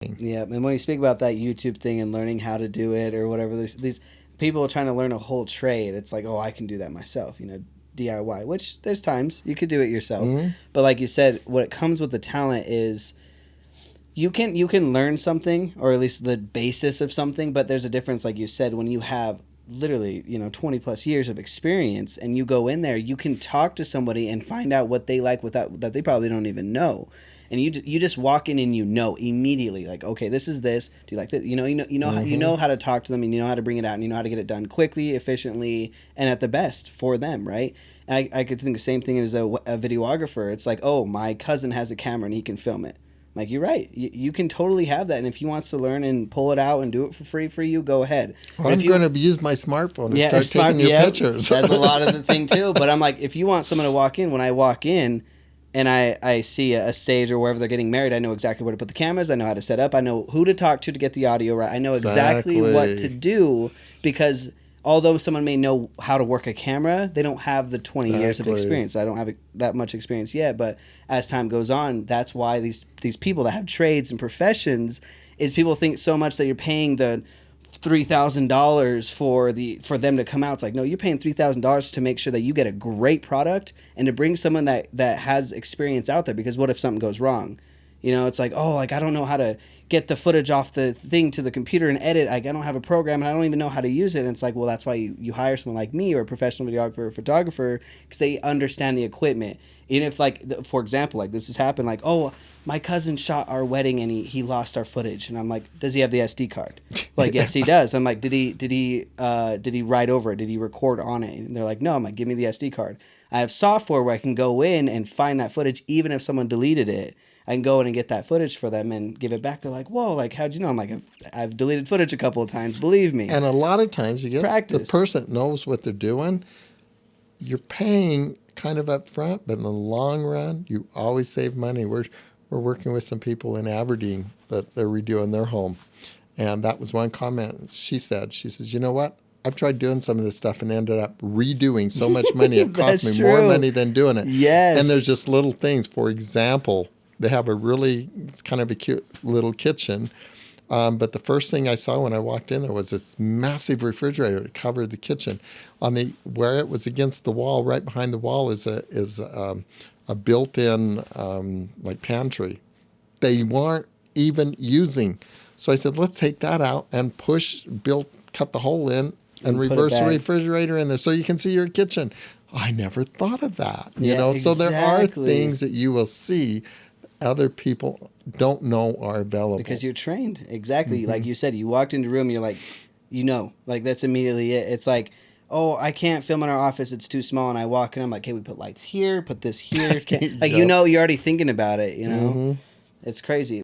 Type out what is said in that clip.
Yeah, and when you speak about that YouTube thing and learning how to do it or whatever, these people are trying to learn a whole trade. It's like, oh, I can do that myself, DIY, which there's times you could do it yourself. Mm-hmm. But like you said, what comes with the talent is you can learn something, or at least the basis of something, but there's a difference, like you said, when you have literally 20 plus years of experience and you go in there, you can talk to somebody and find out what they like without that they probably don't even know. And you just walk in and immediately, like, okay, this is this, do you like that, you Mm-hmm. know how to talk to them, and you know how to bring it out, and you know how to get it done quickly, efficiently, and at the best for them, right? And I could think the same thing as a videographer. It's like, oh, my cousin has a camera and he can film it. Like, you're right. You can totally have that, and if he wants to learn and pull it out and do it for free for you, go ahead. But if I'm you, going to use my smartphone and yeah, start smart, taking your yeah, pictures. that's a lot of the thing too. But I'm like, if you want someone to walk in, when I walk in, and I see a stage or wherever they're getting married, I know exactly where to put the cameras. I know how to set up. I know who to talk to get the audio right. I know exactly what to Exactly. do, because although someone may know how to work a camera, they don't have the 20 years of Exactly. experience. I don't have that much experience yet, but as time goes on, that's why these people that have trades and professions is people think so much that you're paying the $3,000 for them to come out. It's like, no, you're paying $3,000 to make sure that you get a great product and to bring someone that has experience out there. Because what if something goes wrong? It's like, oh, like, I don't know how to get the footage off the thing to the computer and edit. I don't have a program and I don't even know how to use it. And it's like, well, that's why you hire someone like me or a professional videographer or photographer, because they understand the equipment. Even if, like, for example, like this has happened, like, oh, my cousin shot our wedding and he lost our footage, and I'm like, does he have the SD card? Like, yes, he does. I'm like, did he write over it? Did he record on it? And they're like, no. I'm like, give me the SD card. I have software where I can go in and find that footage, even if someone deleted it. I can go in and get that footage for them and give it back. They're like, whoa, like, how'd you know? I'm like, I've deleted footage a couple of times. Believe me, And a lot of times you it's get the practice. person that knows what they're doing. You're paying kind of up front, but in the long run, you always save money. We're working with some people in Aberdeen that they're redoing their home. And that was one comment she says, you know what? I've tried doing some of this stuff and ended up redoing so much money. It cost That's me more true. money than doing it. And there's Yes. just little things. For example, they have it's kind of a cute little kitchen. But the first thing I saw when I walked in there was this massive refrigerator that covered the kitchen. Where it was against the wall, right behind the wall, is a built-in like pantry. They weren't even using. So I said, let's take that out and cut the hole in and And put it reverse the back. refrigerator in there so you can see your kitchen. I never thought of that, Yeah, So there are exactly. things that you will see other people don't know are available. Because you're trained. Exactly. Hmm. Like you said, you walked into a room, you're like, like, that's immediately it. It's like, oh, I can't film in our office. It's too small. And I walk in, I'm like, okay, we put lights here, put this here. Like, Yep. you're already thinking about it. Hmm. It's crazy.